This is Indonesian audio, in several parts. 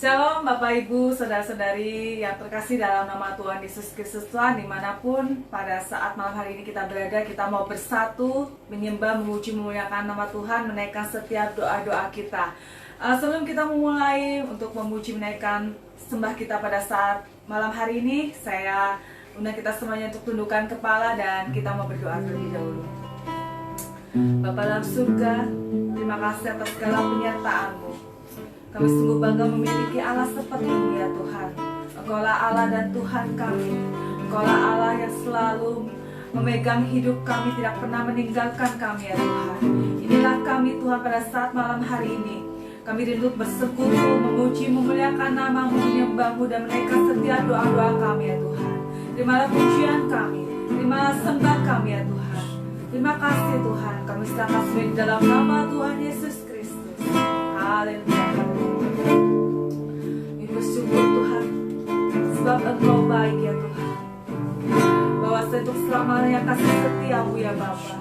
Shalom Bapak Ibu, Saudara-saudari yang terkasih dalam nama Tuhan Yesus Kristus. Tuhan, dimanapun pada saat malam hari ini kita berada, kita mau bersatu, menyembah, memuji, memuliakan nama Tuhan, menaikkan setiap doa-doa kita. Sebelum kita memulai untuk memuji, menaikkan sembah kita pada saat malam hari ini, saya undang kita semuanya untuk tundukkan kepala dan kita mau berdoa terlebih dahulu. Bapa dalam surga, terima kasih atas segala penyertaan-Mu. Kami sungguh bangga memiliki Allah seperti-Mu ya Tuhan. Engkaulah Allah dan Tuhan kami. Engkaulah Allah yang selalu memegang hidup kami, tidak pernah meninggalkan kami ya Tuhan. Inilah kami Tuhan pada saat malam hari ini. Kami rindu bersekutu, memuji, memuliakan nama-Mu, menyembah-Mu dan menaikkan setiap doa-doa kami ya Tuhan. Terimalah pujian kami, terimalah sembah kami ya Tuhan. Terima kasih Tuhan, kami serahkan semua di dalam nama Tuhan Yesus Kristus. Haleluya. Bersyukur Tuhan, sebab Engkau baik ya Tuhan. Bahwa untuk selamanya kasih setia-Mu ya Bapa.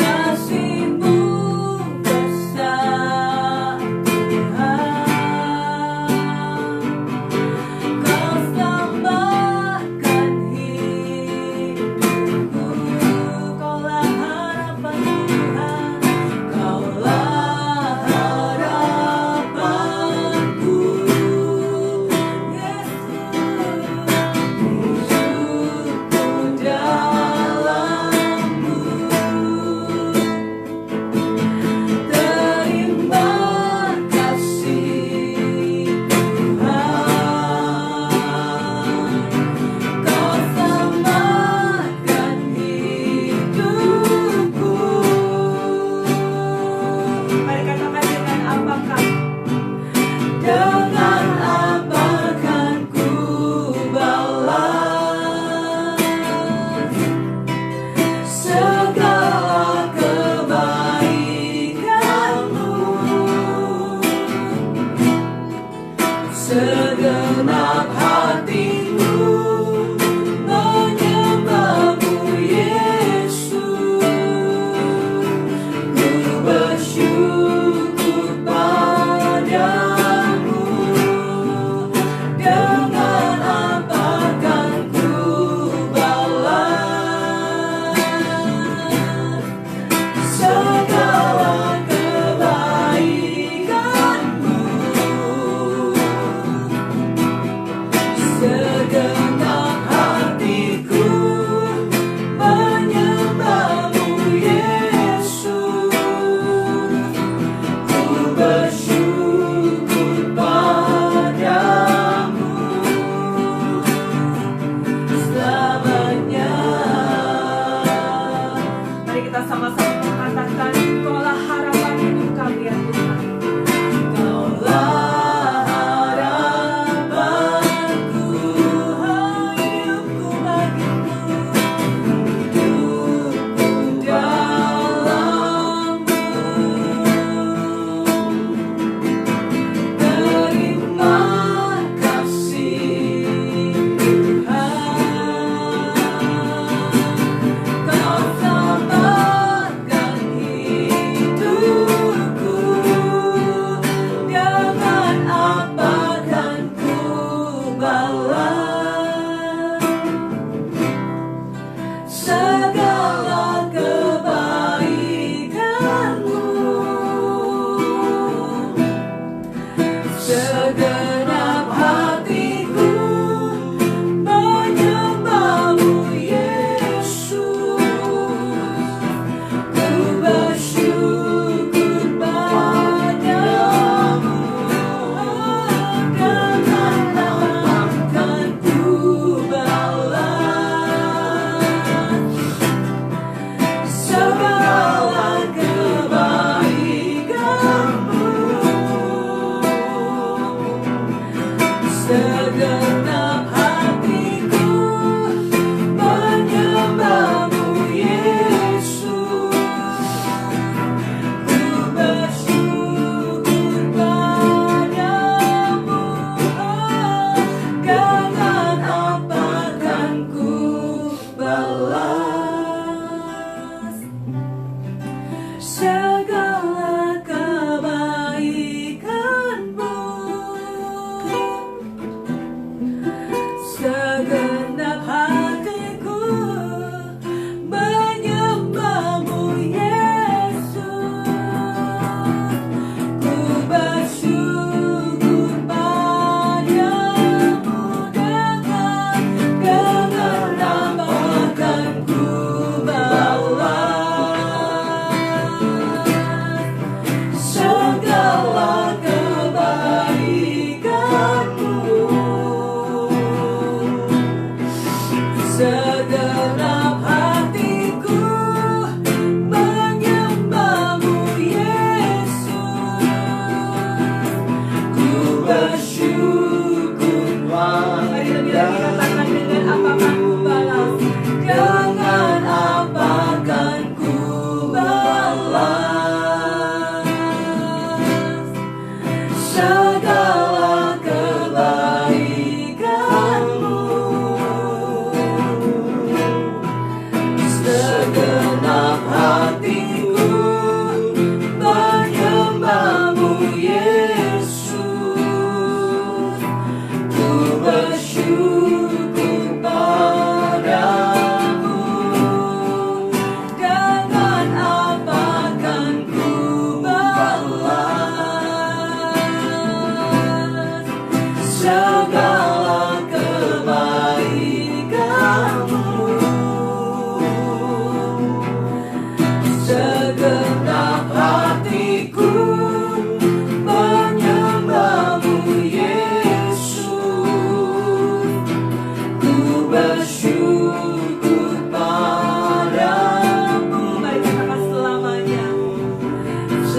Kasih-Mu besar.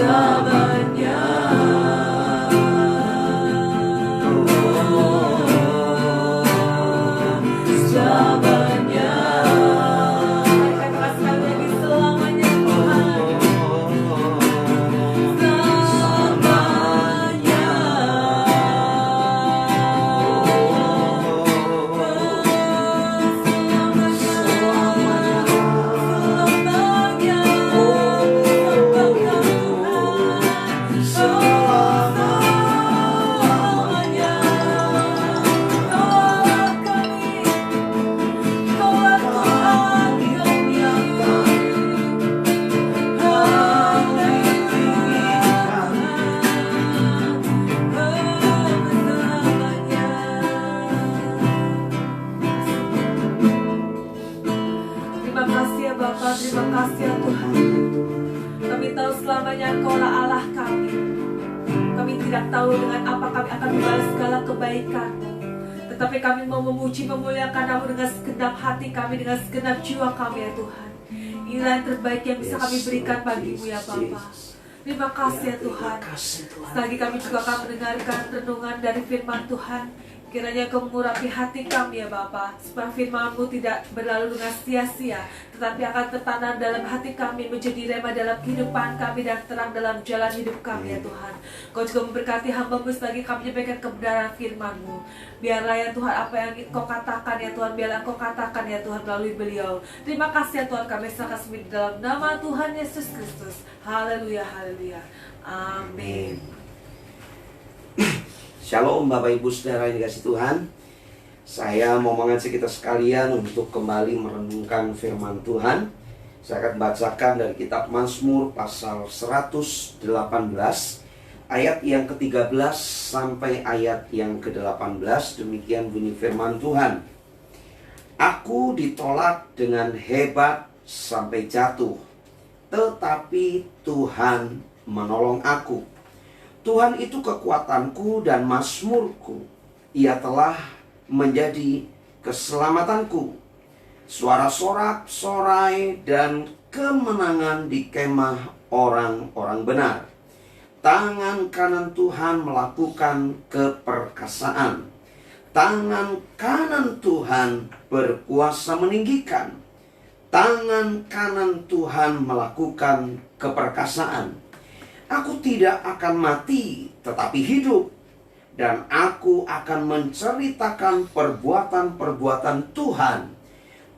Selamanya. Selamanya. Katakan sekali lagi, selamanya Tuhan. Selamanya. Terima kasih ya Bapa, terima kasih ya Tuhan. Kami tahu selamanya Engkaulah Allah kami. Kami tidak tahu dengan apa kami akan membalas segala kebaikan, tetapi kami mau memuji memuliakan Namu dengan segenap hati kami, dengan segenap jiwa kami ya Tuhan. Inilah yang terbaik yang bisa kami berikan bagimu ya Bapa. Terima kasih ya Tuhan. Sekali kami juga akan mendengarkan renungan dari firman Tuhan. Kiranya Kau mengurapi hati kami ya Bapa, supaya firman-Mu tidak berlalu dengan sia-sia, tetapi akan tertanam dalam hati kami, menjadi rema dalam kehidupan kami dan terang dalam jalan hidup kami ya Tuhan. Kau juga memberkati hamba-Mu selagi kami menyampaikan kebenaran firman-Mu. Biarlah ya Tuhan, apa yang Kau katakan ya Tuhan, biarlah Kau katakan ya Tuhan melalui beliau. Terima kasih ya Tuhan, kami serahkan semua di dalam nama Tuhan Yesus Kristus. Haleluya, haleluya. Amin. Shalom Bapak Ibu Saudara yang dikasih Tuhan. Saya mau mengajak kita sekalian untuk kembali merenungkan firman Tuhan. Saya akan bacakan dari kitab Mazmur pasal 118 ayat yang ke-13 sampai ayat yang ke-18. Demikian bunyi firman Tuhan. Aku ditolak dengan hebat sampai jatuh, tetapi Tuhan menolong aku. Tuhan itu kekuatanku dan mazmurku. Ia telah menjadi keselamatanku. Suara sorak-sorai dan kemenangan di kemah orang-orang benar. Tangan kanan Tuhan melakukan keperkasaan. Tangan kanan Tuhan berkuasa meninggikan. Tangan kanan Tuhan melakukan keperkasaan. Aku tidak akan mati, tetapi hidup. Dan aku akan menceritakan perbuatan-perbuatan Tuhan.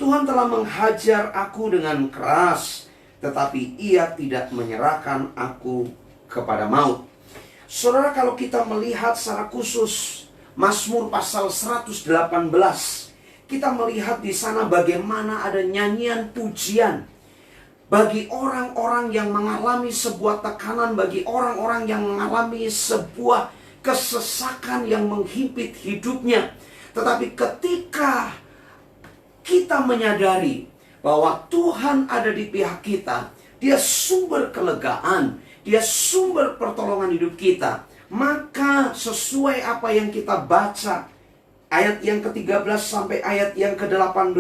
Tuhan telah menghajar aku dengan keras, tetapi Ia tidak menyerahkan aku kepada maut. Saudara, kalau kita melihat secara khusus Mazmur pasal 118, kita melihat di sana bagaimana ada nyanyian pujian bagi orang-orang yang mengalami sebuah tekanan, bagi orang-orang yang mengalami sebuah kesesakan yang menghimpit hidupnya. Tetapi ketika kita menyadari bahwa Tuhan ada di pihak kita, Dia sumber kelegaan, Dia sumber pertolongan hidup kita, maka sesuai apa yang kita baca, ayat yang ke-13 sampai ayat yang ke-18,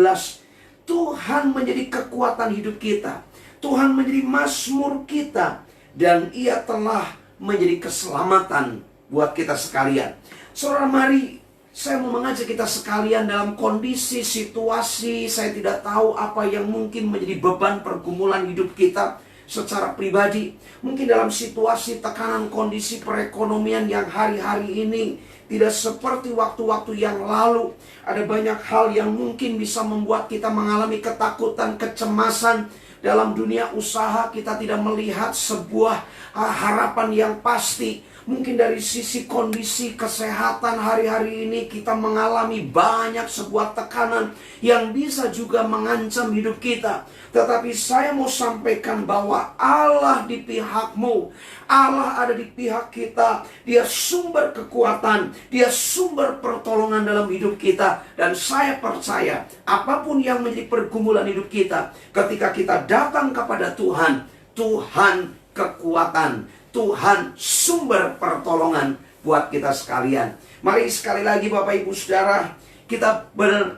Tuhan menjadi kekuatan hidup kita. Tuhan menjadi mazmur kita, dan Ia telah menjadi keselamatan buat kita sekalian. Saudara, mari saya mau mengajak kita sekalian dalam kondisi situasi, saya tidak tahu apa yang mungkin menjadi beban pergumulan hidup kita secara pribadi. Mungkin dalam situasi tekanan kondisi perekonomian yang hari-hari ini tidak seperti waktu-waktu yang lalu. Ada banyak hal yang mungkin bisa membuat kita mengalami ketakutan, kecemasan. Dalam dunia usaha kita tidak melihat sebuah harapan yang pasti. Mungkin dari sisi kondisi kesehatan hari-hari ini kita mengalami banyak sebuah tekanan yang bisa juga mengancam hidup kita. Tetapi saya mau sampaikan bahwa Allah di pihakmu. Allah ada di pihak kita. Dia sumber kekuatan, Dia sumber pertolongan dalam hidup kita. Dan saya percaya apapun yang menjadi pergumulan hidup kita, ketika kita datang kepada Tuhan, Tuhan kekuatan, Tuhan sumber pertolongan buat kita sekalian. Mari sekali lagi Bapak Ibu Saudara, kita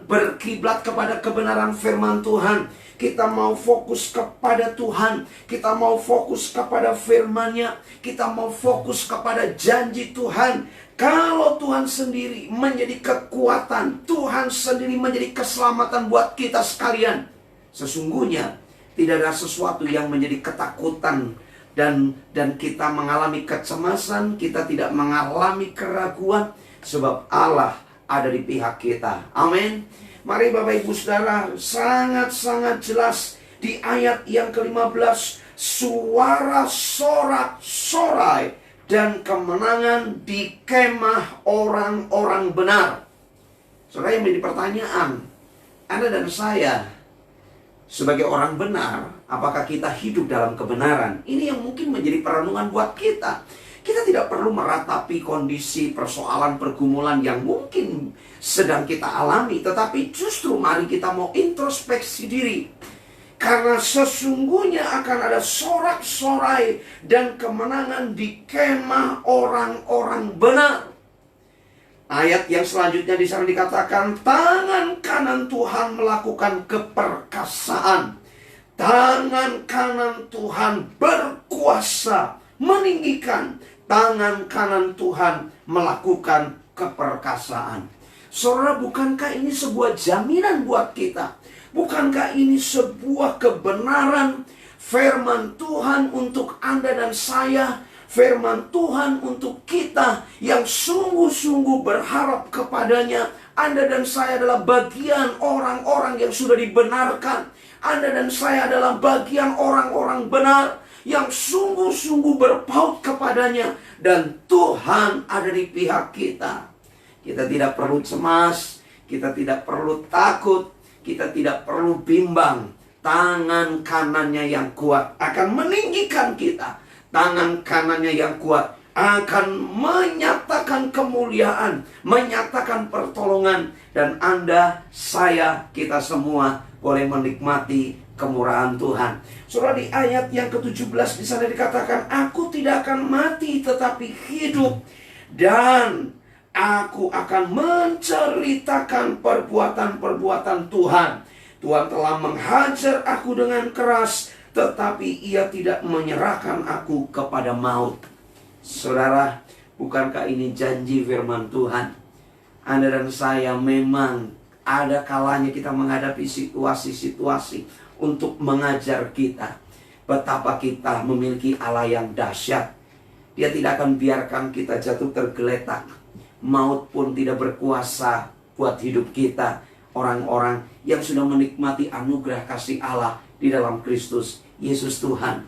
berkiblat kepada kebenaran firman Tuhan. Kita mau fokus kepada Tuhan. Kita mau fokus kepada firman-Nya. Kita mau fokus kepada janji Tuhan. Kalau Tuhan sendiri menjadi kekuatan, Tuhan sendiri menjadi keselamatan buat kita sekalian, sesungguhnya tidak ada sesuatu yang menjadi ketakutan dan kita mengalami kecemasan, kita tidak mengalami keraguan, sebab Allah ada di pihak kita. Amin. Mari Bapak Ibu Saudara, sangat-sangat jelas di ayat yang ke-15, suara sorak-sorai dan kemenangan di kemah orang-orang benar. Saudara, yang menjadi pertanyaan, Anda dan saya sebagai orang benar, apakah kita hidup dalam kebenaran? Ini yang mungkin menjadi perenungan buat kita. Kita tidak perlu meratapi kondisi persoalan pergumulan yang mungkin sedang kita alami, tetapi justru mari kita mau introspeksi diri. Karena sesungguhnya akan ada sorak-sorai dan kemenangan di kemah orang-orang benar. Ayat yang selanjutnya di sana dikatakan, tangan kanan Tuhan melakukan keperkasaan. Tangan kanan Tuhan berkuasa meninggikan. Tangan kanan Tuhan melakukan keperkasaan. Saudara, bukankah ini sebuah jaminan buat kita? Bukankah ini sebuah kebenaran firman Tuhan untuk Anda dan saya? Firman Tuhan untuk kita yang sungguh-sungguh berharap kepadanya. Anda dan saya adalah bagian orang-orang yang sudah dibenarkan. Anda dan saya adalah bagian orang-orang benar yang sungguh-sungguh berpaut kepadanya. Dan Tuhan ada di pihak kita. Kita tidak perlu cemas, kita tidak perlu takut, kita tidak perlu bimbang. Tangan kanannya yang kuat akan meninggikan kita. Tangan kanannya yang kuat akan menyatakan kemuliaan, menyatakan pertolongan. Dan Anda, saya, kita semua boleh menikmati kemurahan Tuhan. Saudara, di ayat yang ke-17 di sana dikatakan, aku tidak akan mati tetapi hidup, dan aku akan menceritakan perbuatan-perbuatan Tuhan. Tuhan telah menghajar aku dengan keras, tetapi Ia tidak menyerahkan aku kepada maut. Saudara, bukankah ini janji firman Tuhan? Anda dan saya memang ada kalanya kita menghadapi situasi-situasi untuk mengajar kita betapa kita memiliki Allah yang dahsyat. Dia tidak akan biarkan kita jatuh tergeletak. Maut pun tidak berkuasa buat hidup kita. Orang-orang yang sudah menikmati anugerah kasih Allah di dalam Kristus Yesus Tuhan.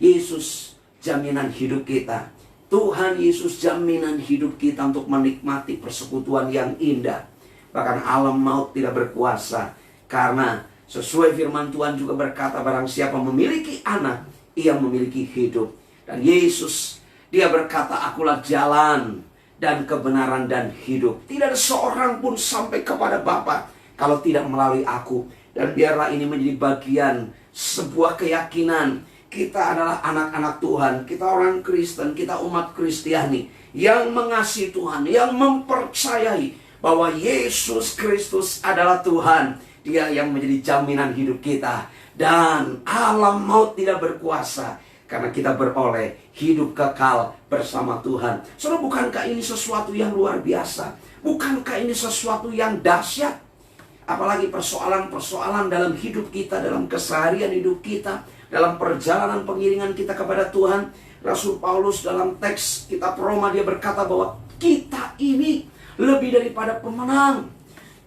Yesus jaminan hidup kita. Tuhan Yesus jaminan hidup kita untuk menikmati persekutuan yang indah. Bahkan alam maut tidak berkuasa. Karena sesuai firman Tuhan juga berkata, barang siapa memiliki anak, ia memiliki hidup. Dan Yesus, Dia berkata, akulah jalan dan kebenaran dan hidup. Tidak ada seorang pun sampai kepada Bapa kalau tidak melalui aku. Dan biarlah ini menjadi bagian sebuah keyakinan. Kita adalah anak-anak Tuhan. Kita orang Kristen, kita umat Kristiani yang mengasihi Tuhan, yang mempercayai bahwa Yesus Kristus adalah Tuhan. Dia yang menjadi jaminan hidup kita. Dan alam maut tidak berkuasa, karena kita beroleh hidup kekal bersama Tuhan. Saudara, bukankah ini sesuatu yang luar biasa? Bukankah ini sesuatu yang dahsyat? Apalagi persoalan-persoalan dalam hidup kita, dalam keseharian hidup kita, dalam perjalanan pengiringan kita kepada Tuhan. Rasul Paulus dalam teks kitab Roma, dia berkata bahwa kita ini lebih daripada pemenang.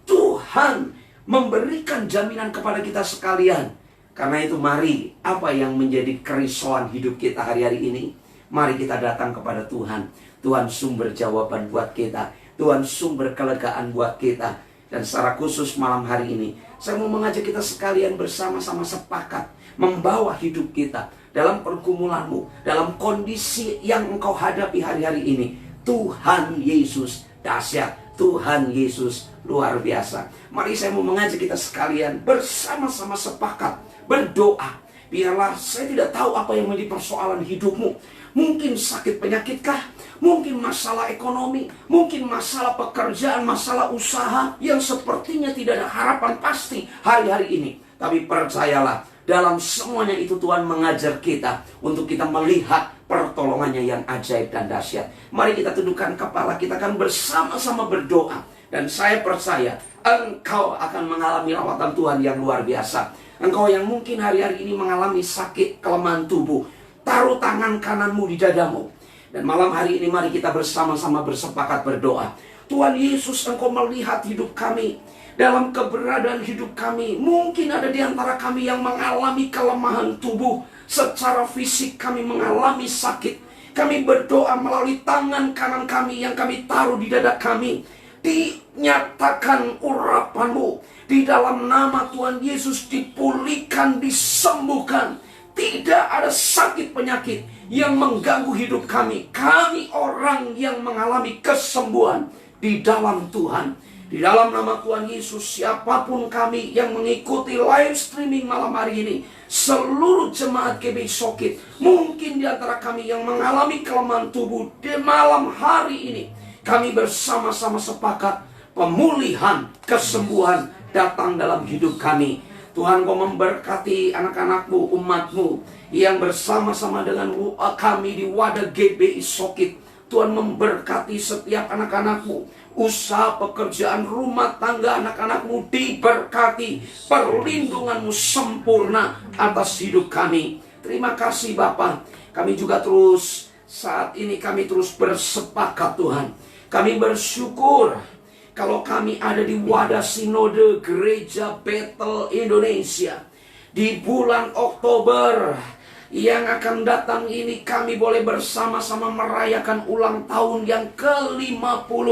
Tuhan memberikan jaminan kepada kita sekalian. Karena itu mari, apa yang menjadi kerisauan hidup kita hari-hari ini, mari kita datang kepada Tuhan. Tuhan sumber jawaban buat kita. Tuhan sumber kelegaan buat kita. Dan secara khusus malam hari ini, saya mau mengajak kita sekalian bersama-sama sepakat membawa hidup kita dalam pergumulanmu, dalam kondisi yang engkau hadapi hari-hari ini. Tuhan Yesus dahsyat, Tuhan Yesus luar biasa. Mari saya mau mengajak kita sekalian bersama-sama sepakat berdoa. Biarlah, saya tidak tahu apa yang menjadi persoalan hidupmu. Mungkin sakit penyakitkah? Mungkin masalah ekonomi, mungkin masalah pekerjaan, masalah usaha yang sepertinya tidak ada harapan pasti hari-hari ini. Tapi percayalah, dalam semuanya itu Tuhan mengajar kita untuk kita melihat pertolongannya yang ajaib dan dahsyat. Mari kita tundukkan kepala, kita akan bersama-sama berdoa. Dan saya percaya engkau akan mengalami lawatan Tuhan yang luar biasa. Engkau yang mungkin hari-hari ini mengalami sakit, kelemahan tubuh, taruh tangan kananmu di dadamu. Dan malam hari ini mari kita bersama-sama bersepakat berdoa. Tuhan Yesus, engkau melihat hidup kami. Dalam keberadaan hidup kami, mungkin ada di antara kami yang mengalami kelemahan tubuh. Secara fisik kami mengalami sakit. Kami berdoa melalui tangan kanan kami yang kami taruh di dada kami. Dinyatakan urapan-Mu. Di dalam nama Tuhan Yesus dipulihkan, disembuhkan. Tidak ada sakit penyakit yang mengganggu hidup kami. Kami orang yang mengalami kesembuhan di dalam Tuhan. Di dalam nama Tuhan Yesus, siapapun kami yang mengikuti live streaming malam hari ini, seluruh jemaat GBI Sokit, mungkin di antara kami yang mengalami kelemahan tubuh di malam hari ini, kami bersama-sama sepakat pemulihan, kesembuhan datang dalam hidup kami. Tuhan, Kau memberkati anak-anak-Mu, umat-Mu yang bersama-sama dengan kami di wadah GBI Sokit. Tuhan memberkati setiap anak-anak-Mu, usaha pekerjaan rumah tangga anak-anak-Mu diberkati, perlindungan-Mu sempurna atas hidup kami. Terima kasih Bapa. Kami juga terus saat ini kami terus bersepakat Tuhan. Kami bersyukur kalau kami ada di wadah sinode Gereja Bethel Indonesia di bulan Oktober yang akan datang ini, kami boleh bersama-sama merayakan ulang tahun yang ke-50.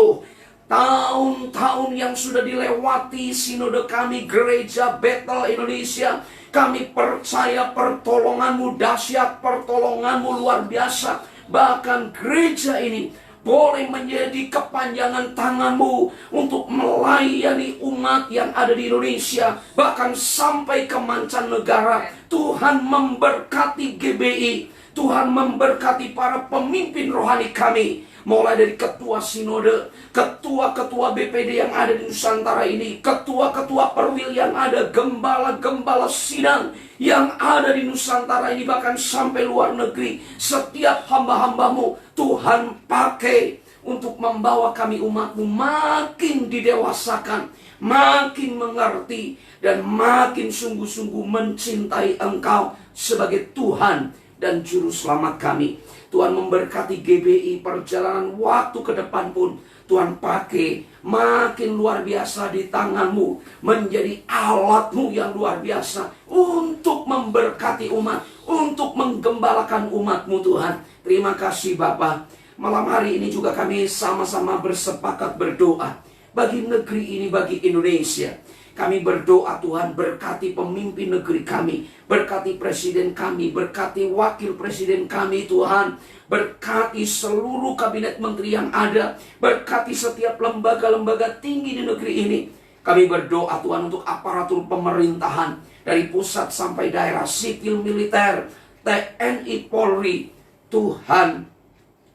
Tahun-tahun yang sudah dilewati sinode kami Gereja Bethel Indonesia, kami percaya pertolongan-Mu dahsyat, pertolongan-Mu luar biasa. Bahkan gereja ini boleh menjadi kepanjangan tangan-Mu untuk melayani umat yang ada di Indonesia, bahkan sampai ke mancanegara. Tuhan memberkati GBI, Tuhan memberkati para pemimpin rohani kami, mulai dari ketua sinode, ketua-ketua BPD yang ada di Nusantara ini, ketua-ketua perwil yang ada, gembala-gembala sidang yang ada di Nusantara ini, bahkan sampai luar negeri. Setiap hamba-hamba-Mu Tuhan pakai untuk membawa kami umat-Mu makin didewasakan, makin mengerti, dan makin sungguh-sungguh mencintai Engkau sebagai Tuhan dan Juru Selamat kami. Tuhan memberkati GBI, perjalanan waktu ke depan pun Tuhan pakai makin luar biasa di tangan-Mu, menjadi alat-Mu yang luar biasa untuk memberkati umat, untuk menggembalakan umat-Mu Tuhan. Terima kasih Bapa. Malam hari ini juga kami sama-sama bersepakat berdoa bagi negeri ini, bagi Indonesia. Kami berdoa Tuhan, berkati pemimpin negeri kami, berkati presiden kami, berkati wakil presiden kami Tuhan, berkati seluruh kabinet menteri yang ada, berkati setiap lembaga-lembaga tinggi di negeri ini. Kami berdoa Tuhan untuk aparatur pemerintahan, dari pusat sampai daerah, sipil militer, TNI Polri. Tuhan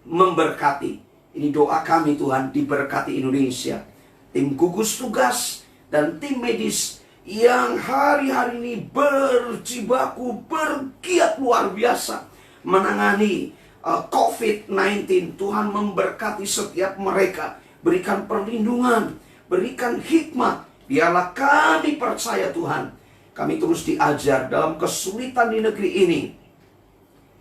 memberkati. Ini doa kami Tuhan, diberkati Indonesia. Tim gugus tugas dan tim medis yang hari-hari ini berjibaku, bergiat luar biasa menangani COVID-19. Tuhan memberkati setiap mereka, berikan perlindungan, berikan hikmat. Biarlah kami percaya Tuhan, kami terus diajar dalam kesulitan di negeri ini.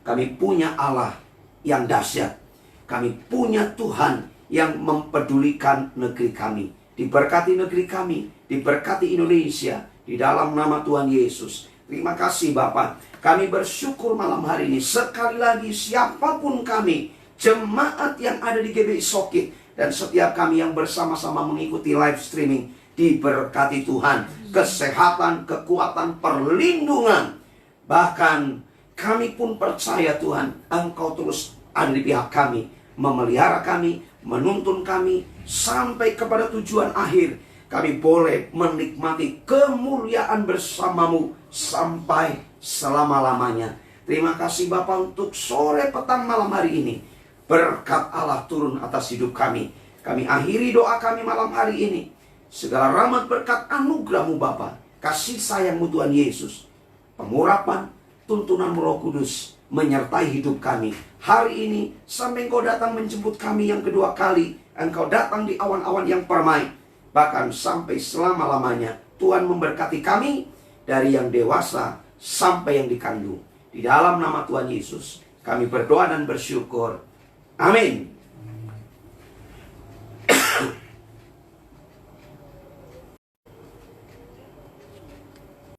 Kami punya Allah yang dahsyat. Kami punya Tuhan yang mempedulikan negeri kami. Diberkati negeri kami, diberkati Indonesia, di dalam nama Tuhan Yesus. Terima kasih Bapak. Kami bersyukur malam hari ini. Sekali lagi, siapapun kami, jemaat yang ada di GBI Sokit, dan setiap kami yang bersama-sama mengikuti live streaming, diberkati Tuhan. Kesehatan, kekuatan, perlindungan. Bahkan kami pun percaya Tuhan, Engkau terus ada di pihak kami, memelihara kami, menuntun kami, sampai kepada tujuan akhir. Kami boleh menikmati kemuliaan bersama-Mu sampai selama-lamanya. Terima kasih Bapak untuk sore petang malam hari ini. Berkat Allah turun atas hidup kami. Kami akhiri doa kami malam hari ini. Segala rahmat berkat anugerah-Mu Bapa, kasih sayang-Mu Tuhan Yesus, pengurapan, tuntunan Roh Kudus menyertai hidup kami. Hari ini sampai Engkau datang menjemput kami yang kedua kali, Engkau datang di awan-awan yang permai, bahkan sampai selama-lamanya. Tuhan memberkati kami dari yang dewasa sampai yang dikandung. Di dalam nama Tuhan Yesus kami berdoa dan bersyukur. Amin.